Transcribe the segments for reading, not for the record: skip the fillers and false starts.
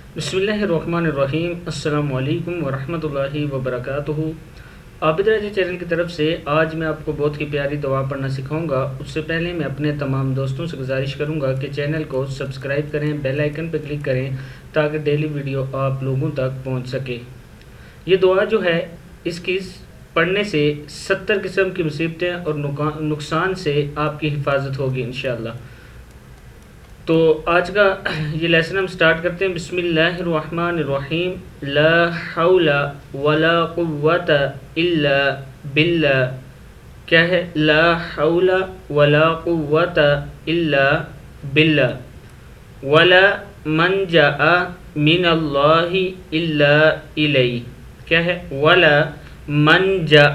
बिस्मिल्लाहिर्रहमानिर्रहीम। अस्सलामु अलैकुम वरहमतुल्लाहि वबरकातुहू। आबिद राजी चैनल की तरफ से आज मैं आपको बहुत ही प्यारी दुआ पढ़ना सिखाऊंगा। उससे पहले मैं अपने तमाम दोस्तों से गुजारिश करूंगा कि चैनल को सब्सक्राइब करें, बेल आइकन पर क्लिक करें ताकि डेली वीडियो आप लोगों तक पहुंच सके। ये दुआ जो है इसकी पढ़ने से 70 किस्म की मुसीबतें और नुकसान से आपकी हिफाजत होगी इंशाअल्लाह। तो आज का ये लेसन हम स्टार्ट करते हैं। बिस्मिल्लाहिर्रहमानिर्रहीम। ला हौला वला कुव्वता इल्ला बिल्लाह। क्या है? ला हौला वला कुव्वता इल्ला बिल्लाह। वला मनजा मिनल्लाहि इल्ला इलैहि। क्या है? वला मनजा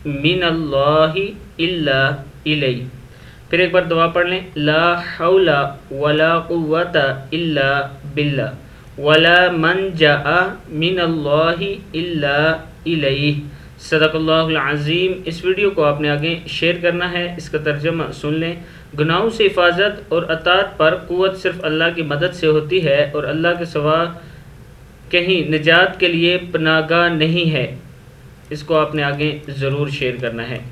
मिनल्लाहि इल्ला इलैहि। फिर एक बार दुआ पढ़ लें। ला हौला वला कुव्वता इल्ला बिल्लाह वला मनजा मिनल्लाहि इल्ला इलैहि। सदक़ल्लाहुल अज़ीम। इस वीडियो को आपने आगे शेयर करना है। इसका तर्जुमा सुन लें। गुनाहों से हिफाजत और अताअत पर क़ुव्वत सिर्फ अल्लाह की मदद से होती है और अल्लाह के सिवा कहीं निजात के लिए पनाहगाह नहीं है। इसको आपने आगे ज़रूर शेयर करना है।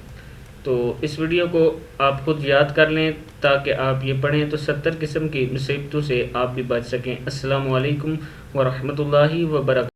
तो इस वीडियो को आप खुद याद कर लें ताकि आप ये पढ़ें तो 70 किस्म की मुसीबतों से आप भी बच सकें। अस्सलामु अलैकुम वरहमतुल्लाहि वबरकातुहू।